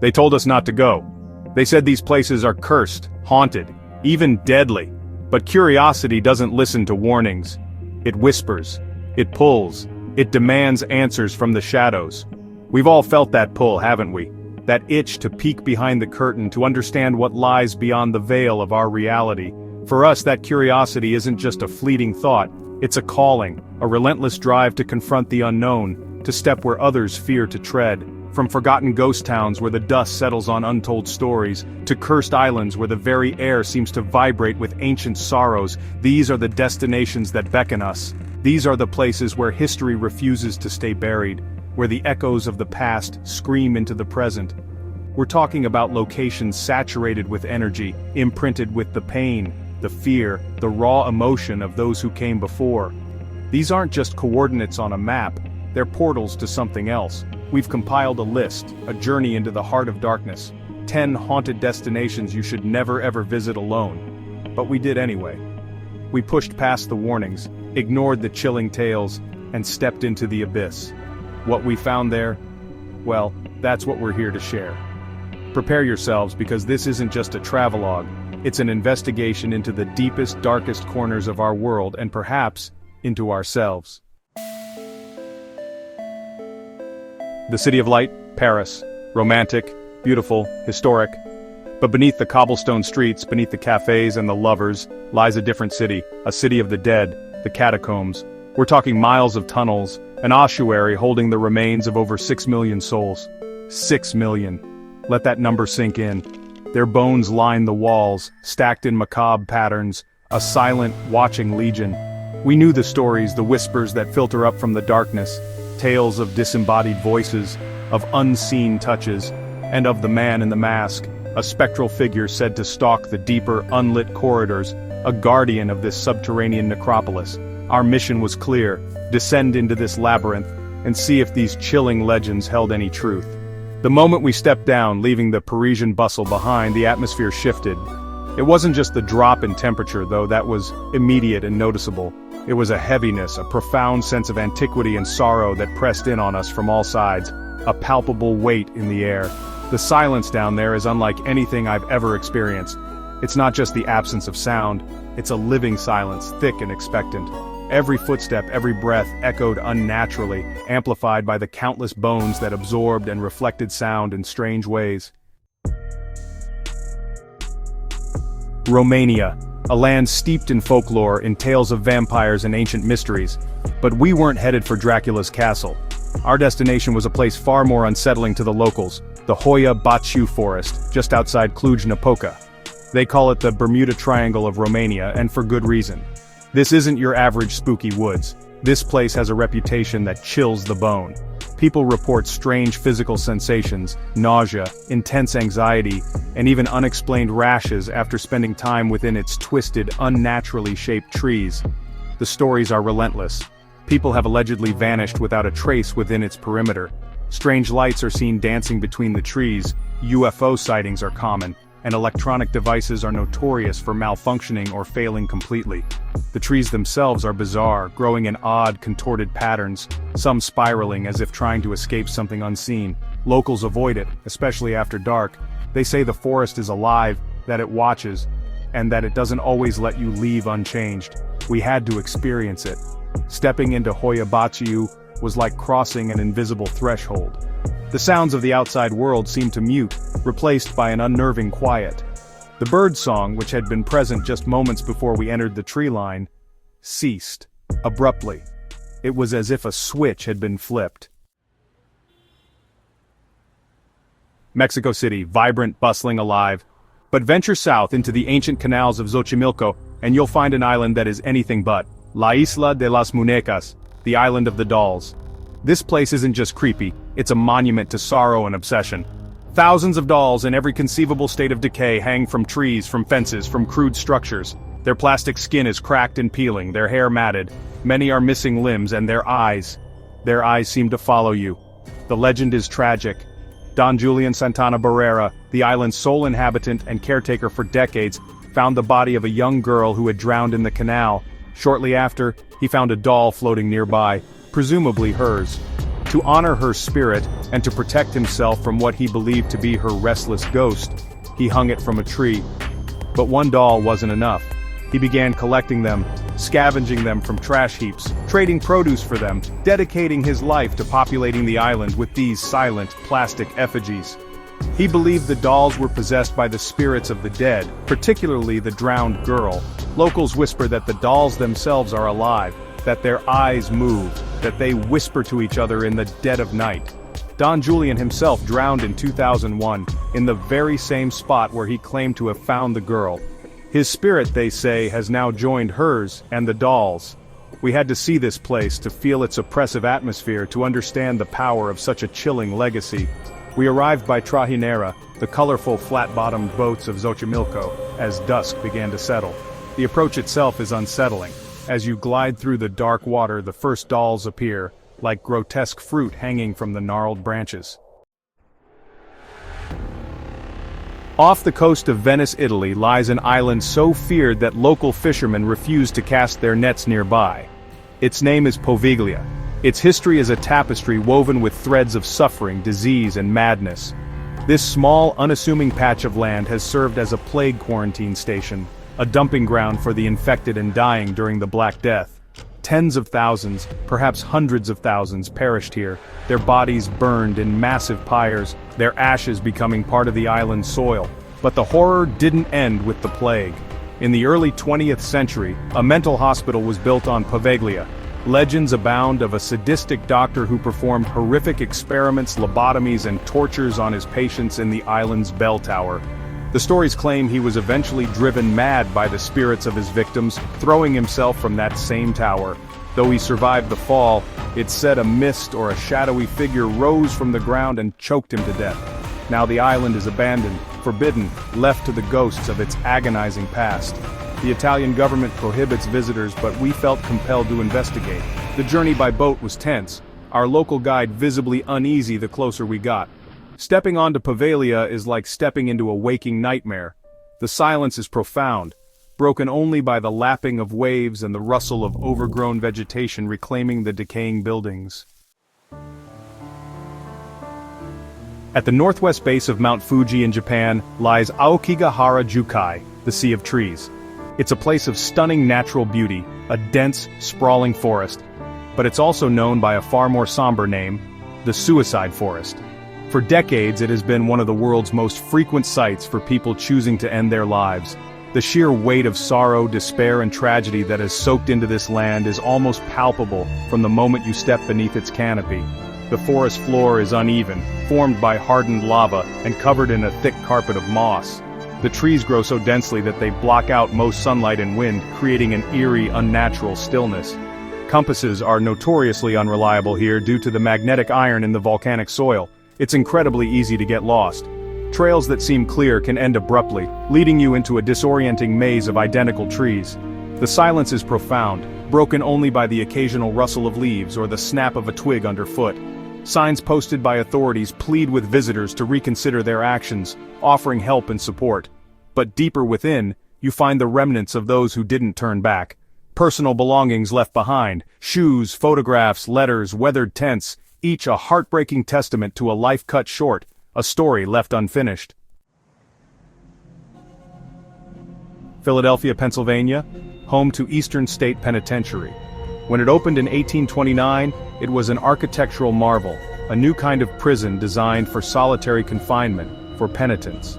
They told us not to go. They said these places are cursed, haunted, even deadly. But curiosity doesn't listen to warnings. It whispers. It pulls. It demands answers from the shadows. We've all felt that pull, haven't we? That itch to peek behind the curtain to understand what lies beyond the veil of our reality. For us, that curiosity isn't just a fleeting thought. It's a calling, a relentless drive to confront the unknown, to step where others fear to tread. From forgotten ghost towns where the dust settles on untold stories, to cursed islands where the very air seems to vibrate with ancient sorrows, these are the destinations that beckon us. These are the places where history refuses to stay buried, where the echoes of the past scream into the present. We're talking about locations saturated with energy, imprinted with the pain, the fear, the raw emotion of those who came before. These aren't just coordinates on a map, they're portals to something else. We've compiled a list, a journey into the heart of darkness. 10 haunted destinations you should never ever visit alone. But we did anyway. We pushed past the warnings, ignored the chilling tales, and stepped into the abyss. What we found there? Well, that's what we're here to share. Prepare yourselves, because this isn't just a travelogue, it's an investigation into the deepest, darkest corners of our world and perhaps into ourselves. The City of Light, Paris. Romantic, beautiful, historic. But beneath the cobblestone streets, beneath the cafes and the lovers, lies a different city, a city of the dead, the Catacombs. We're talking miles of tunnels, an ossuary holding the remains of over 6 million souls. 6 million. Let that number sink in. Their bones line the walls, stacked in macabre patterns, a silent, watching legion. We knew the stories, the whispers that filter up from the darkness, tales of disembodied voices, of unseen touches, and of the man in the mask, a spectral figure said to stalk the deeper, unlit corridors, a guardian of this subterranean necropolis. Our mission was clear: descend into this labyrinth, and see if these chilling legends held any truth. The moment we stepped down, leaving the Parisian bustle behind, the atmosphere shifted. It wasn't just the drop in temperature, though, that was immediate and noticeable. It was a heaviness, a profound sense of antiquity and sorrow that pressed in on us from all sides, a palpable weight in the air. The silence down there is unlike anything I've ever experienced. It's not just the absence of sound, it's a living silence, thick and expectant. Every footstep, every breath echoed unnaturally, amplified by the countless bones that absorbed and reflected sound in strange ways. Romania, a land steeped in folklore, in tales of vampires and ancient mysteries. But we weren't headed for Dracula's castle. Our destination was a place far more unsettling to the locals, the Hoia Baciu forest, just outside Cluj-Napoca. They call it the Bermuda Triangle of Romania, and for good reason. This isn't your average spooky woods. This place has a reputation that chills the bone. People report strange physical sensations, nausea, intense anxiety, and even unexplained rashes after spending time within its twisted, unnaturally shaped trees. The stories are relentless. People have allegedly vanished without a trace within its perimeter. Strange lights are seen dancing between the trees, UFO sightings are common, and electronic devices are notorious for malfunctioning or failing completely. The trees themselves are bizarre, growing in odd, contorted patterns, some spiraling as if trying to escape something unseen. Locals avoid it, especially after dark. They say the forest is alive, that it watches, and that it doesn't always let you leave unchanged. We had to experience it. Stepping into Hoia Baciu was like crossing an invisible threshold. The sounds of the outside world seemed to mute, replaced by an unnerving quiet. The bird song, which had been present just moments before we entered the tree line, ceased, abruptly. It was as if a switch had been flipped. Mexico City, vibrant, bustling, alive. But venture south into the ancient canals of Xochimilco, and you'll find an island that is anything but. La Isla de las Muñecas, the island of the dolls. This place isn't just creepy, it's a monument to sorrow and obsession. Thousands of dolls in every conceivable state of decay hang from trees, from fences, from crude structures. Their plastic skin is cracked and peeling, their hair matted. Many are missing limbs, and their eyes seem to follow you. The legend is tragic. Don Julian Santana Barrera, the island's sole inhabitant and caretaker for decades, found the body of a young girl who had drowned in the canal. Shortly after, he found a doll floating nearby, presumably hers. To honor her spirit, and to protect himself from what he believed to be her restless ghost, he hung it from a tree. But one doll wasn't enough. He began collecting them, scavenging them from trash heaps, trading produce for them, dedicating his life to populating the island with these silent, plastic effigies. He believed the dolls were possessed by the spirits of the dead, particularly the drowned girl. Locals whisper that the dolls themselves are alive, that their eyes move, that they whisper to each other in the dead of night. Don Julian himself drowned in 2001, in the very same spot where he claimed to have found the girl. His spirit, they say, has now joined hers and the dolls. We had to see this place to feel its oppressive atmosphere, to understand the power of such a chilling legacy. We arrived by Trajinera, the colorful flat-bottomed boats of Xochimilco, as dusk began to settle. The approach itself is unsettling. As you glide through the dark water, the first dolls appear, like grotesque fruit hanging from the gnarled branches. Off the coast of Venice, Italy, lies an island so feared that local fishermen refuse to cast their nets nearby. Its name is Poveglia. Its history is a tapestry woven with threads of suffering, disease, and madness. This small, unassuming patch of land has served as a plague quarantine station, a dumping ground for the infected and dying during the Black Death. Tens of thousands, perhaps hundreds of thousands, perished here, their bodies burned in massive pyres, their ashes becoming part of the island's soil. But the horror didn't end with the plague. In the early 20th century, a mental hospital was built on Poveglia. Legends abound of a sadistic doctor who performed horrific experiments, lobotomies, and tortures on his patients in the island's bell tower. The stories claim he was eventually driven mad by the spirits of his victims, throwing himself from that same tower. Though he survived the fall, it's said a mist or a shadowy figure rose from the ground and choked him to death. Now the island is abandoned, forbidden, left to the ghosts of its agonizing past. The Italian government prohibits visitors, but we felt compelled to investigate. The journey by boat was tense, our local guide visibly uneasy the closer we got. Stepping onto Poveglia is like stepping into a waking nightmare. The silence is profound, broken only by the lapping of waves and the rustle of overgrown vegetation reclaiming the decaying buildings. At the northwest base of Mount Fuji in Japan lies Aokigahara Jukai, the Sea of Trees. It's a place of stunning natural beauty, a dense, sprawling forest. But it's also known by a far more somber name, the Suicide Forest. For decades it has been one of the world's most frequent sites for people choosing to end their lives. The sheer weight of sorrow, despair, and tragedy that has soaked into this land is almost palpable from the moment you step beneath its canopy. The forest floor is uneven, formed by hardened lava, and covered in a thick carpet of moss. The trees grow so densely that they block out most sunlight and wind, creating an eerie, unnatural stillness. Compasses are notoriously unreliable here due to the magnetic iron in the volcanic soil. It's incredibly easy to get lost. Trails that seem clear can end abruptly, leading you into a disorienting maze of identical trees. The silence is profound, broken only by the occasional rustle of leaves or the snap of a twig underfoot. Signs posted by authorities plead with visitors to reconsider their actions, offering help and support. But deeper within, you find the remnants of those who didn't turn back. Personal belongings left behind, shoes, photographs, letters, weathered tents, each a heartbreaking testament to a life cut short, a story left unfinished. Philadelphia, Pennsylvania, home to Eastern State Penitentiary. When it opened in 1829, it was an architectural marvel, a new kind of prison designed for solitary confinement, for penitents.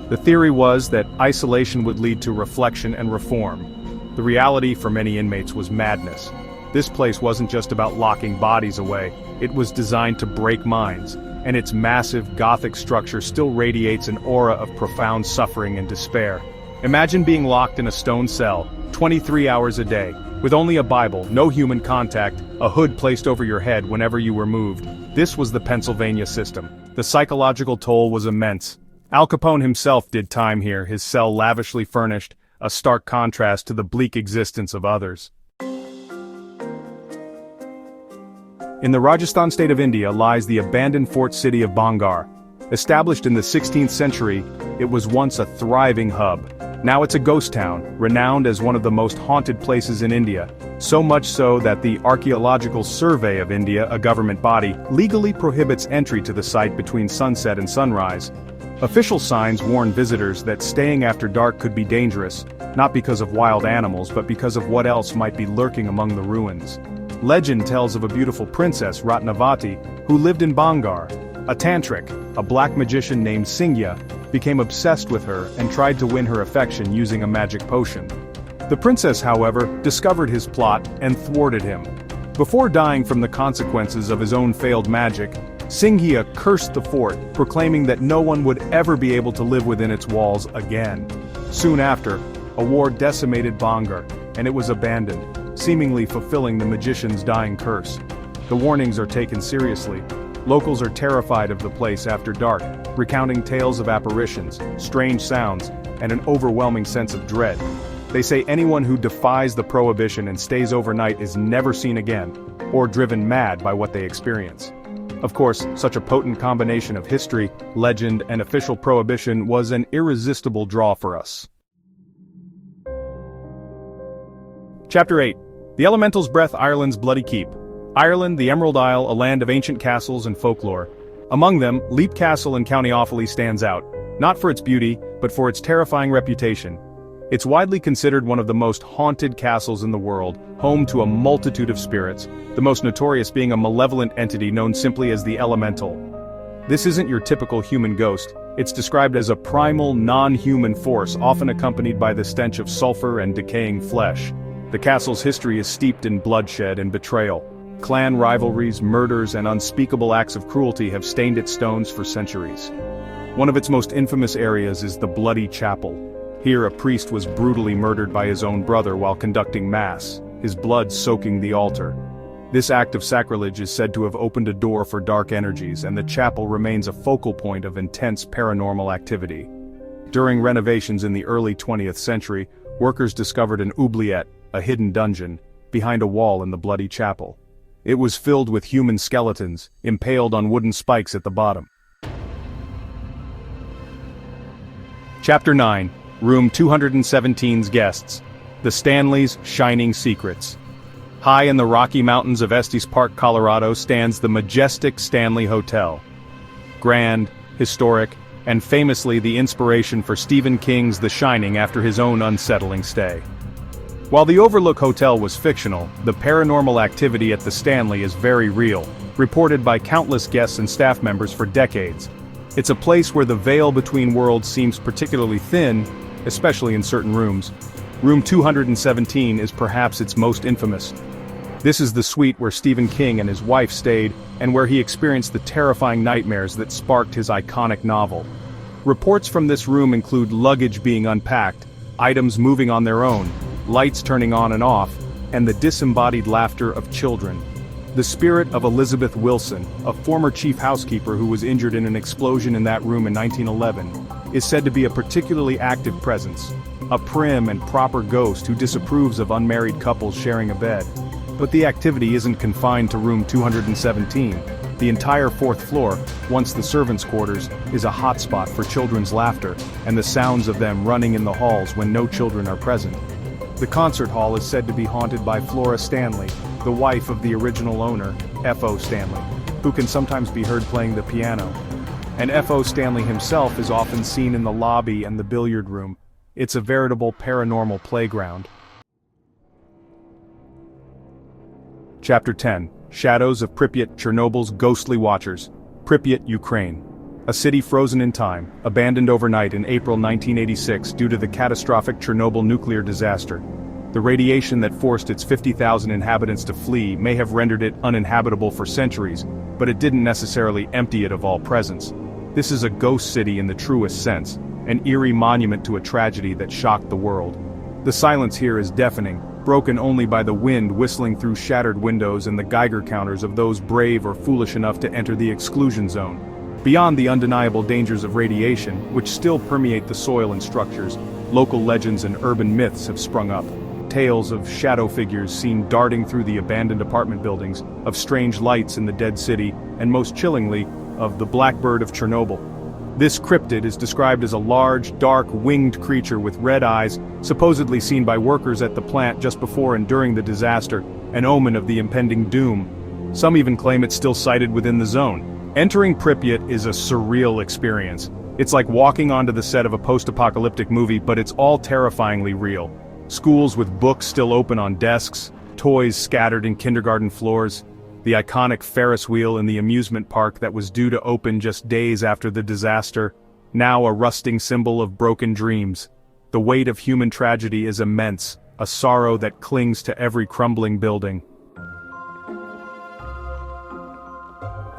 The theory was that isolation would lead to reflection and reform. The reality for many inmates was madness. This place wasn't just about locking bodies away, it was designed to break minds, and its massive Gothic structure still radiates an aura of profound suffering and despair. Imagine being locked in a stone cell, 23 hours a day, with only a Bible, no human contact, a hood placed over your head whenever you were moved. This was the Pennsylvania system. The psychological toll was immense. Al Capone himself did time here, his cell lavishly furnished, a stark contrast to the bleak existence of others. In the Rajasthan state of India lies the abandoned fort city of Bangar. Established in the 16th century, It was once a thriving hub. Now it's a ghost town, renowned as one of the most haunted places in India. So much so that the Archaeological Survey of India, a government body, legally prohibits entry to the site between sunset and sunrise. Official signs warn visitors that staying after dark could be dangerous, not because of wild animals but because of what else might be lurking among the ruins. Legend tells of a beautiful princess, Ratnavati, who lived in Bangar. A tantric, a black magician named Singya, became obsessed with her and tried to win her affection using a magic potion. The princess, however, discovered his plot and thwarted him. Before dying from the consequences of his own failed magic, Singya cursed the fort, proclaiming that no one would ever be able to live within its walls again. Soon after, a war decimated Bangar, and it was abandoned, seemingly fulfilling the magician's dying curse. The warnings are taken seriously. Locals are terrified of the place after dark, recounting tales of apparitions, strange sounds, and an overwhelming sense of dread. They say anyone who defies the prohibition and stays overnight is never seen again, or driven mad by what they experience. Of course, such a potent combination of history, legend, and official prohibition was an irresistible draw for us. Chapter 8. The Elemental's Breath, Ireland's Bloody Keep. Ireland, the Emerald Isle, a land of ancient castles and folklore. Among them, Leap Castle in County Offaly stands out, not for its beauty, but for its terrifying reputation. It's widely considered one of the most haunted castles in the world, home to a multitude of spirits, the most notorious being a malevolent entity known simply as the Elemental. This isn't your typical human ghost. It's described as a primal, non-human force, often accompanied by the stench of sulfur and decaying flesh. The castle's history is steeped in bloodshed and betrayal. Clan rivalries, murders, and unspeakable acts of cruelty have stained its stones for centuries. One of its most infamous areas is the Bloody Chapel. Here a priest was brutally murdered by his own brother while conducting mass, his blood soaking the altar. This act of sacrilege is said to have opened a door for dark energies, and the chapel remains a focal point of intense paranormal activity. During renovations in the early 20th century, workers discovered an oubliette, a hidden dungeon, behind a wall in the Bloody Chapel. It was filled with human skeletons, impaled on wooden spikes at the bottom. Chapter 9. Room 217's Guests. The Stanleys' Shining Secrets. High in the Rocky Mountains of Estes Park, Colorado stands the majestic Stanley Hotel. Grand, historic, and famously the inspiration for Stephen King's The Shining after his own unsettling stay. While the Overlook Hotel was fictional, the paranormal activity at the Stanley is very real, reported by countless guests and staff members for decades. It's a place where the veil between worlds seems particularly thin, especially in certain rooms. Room 217 is perhaps its most infamous. This is the suite where Stephen King and his wife stayed, and where he experienced the terrifying nightmares that sparked his iconic novel. Reports from this room include luggage being unpacked, items moving on their own, lights turning on and off, and the disembodied laughter of children. The spirit of Elizabeth Wilson, a former chief housekeeper who was injured in an explosion in that room in 1911, is said to be a particularly active presence, a prim and proper ghost who disapproves of unmarried couples sharing a bed. But the activity isn't confined to room 217. The entire fourth floor, once the servants' quarters, is a hotspot for children's laughter and the sounds of them running in the halls when no children are present. The concert hall is said to be haunted by Flora Stanley, the wife of the original owner, F.O. Stanley, who can sometimes be heard playing the piano. And F.O. Stanley himself is often seen in the lobby and the billiard room. It's a veritable paranormal playground. Chapter 10. Shadows of Pripyat, Chernobyl's Ghostly Watchers. Pripyat, Ukraine. A city frozen in time, abandoned overnight in April 1986 due to the catastrophic Chernobyl nuclear disaster. The radiation that forced its 50,000 inhabitants to flee may have rendered it uninhabitable for centuries, but it didn't necessarily empty it of all presence. This is a ghost city in the truest sense, an eerie monument to a tragedy that shocked the world. The silence here is deafening, broken only by the wind whistling through shattered windows and the Geiger counters of those brave or foolish enough to enter the exclusion zone. Beyond the undeniable dangers of radiation, which still permeate the soil and structures, local legends and urban myths have sprung up. Tales of shadow figures seen darting through the abandoned apartment buildings, of strange lights in the dead city, and most chillingly, of the Blackbird of Chernobyl. This cryptid is described as a large, dark, winged creature with red eyes, supposedly seen by workers at the plant just before and during the disaster, an omen of the impending doom. Some even claim it's still sighted within the zone. Entering Pripyat is a surreal experience. It's like walking onto the set of a post-apocalyptic movie, but it's all terrifyingly real. Schools with books still open on desks, toys scattered in kindergarten floors, the iconic Ferris wheel in the amusement park that was due to open just days after the disaster, now a rusting symbol of broken dreams. The weight of human tragedy is immense, a sorrow that clings to every crumbling building.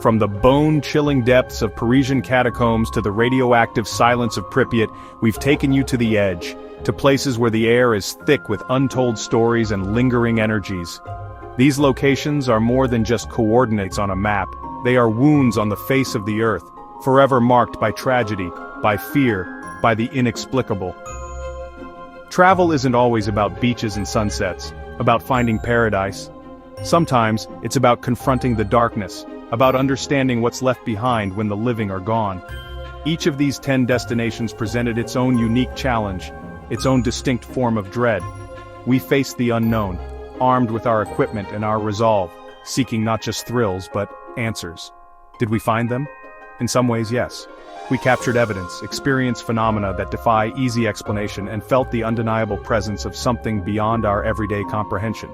From the bone-chilling depths of Parisian catacombs to the radioactive silence of Pripyat, we've taken you to the edge, to places where the air is thick with untold stories and lingering energies. These locations are more than just coordinates on a map, they are wounds on the face of the earth, forever marked by tragedy, by fear, by the inexplicable. Travel isn't always about beaches and sunsets, about finding paradise. Sometimes, it's about confronting the darkness, about understanding what's left behind when the living are gone. Each of these 10 destinations presented its own unique challenge, its own distinct form of dread. We faced the unknown, armed with our equipment and our resolve, seeking not just thrills but answers. Did we find them? In some ways, yes. We captured evidence, experienced phenomena that defy easy explanation, and felt the undeniable presence of something beyond our everyday comprehension.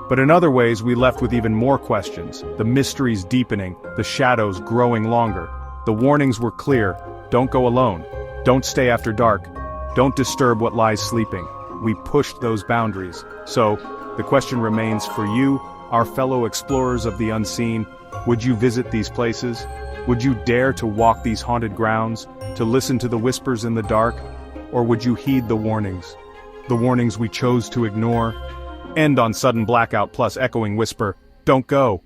But in other ways we left with even more questions, the mysteries deepening, the shadows growing longer. The warnings were clear: don't go alone, don't stay after dark, don't disturb what lies sleeping. We pushed those boundaries. So, the question remains for you, our fellow explorers of the unseen: would you visit these places? Would you dare to walk these haunted grounds, to listen to the whispers in the dark? Or would you heed the warnings? The warnings we chose to ignore? End on sudden blackout plus echoing whisper, "Don't go."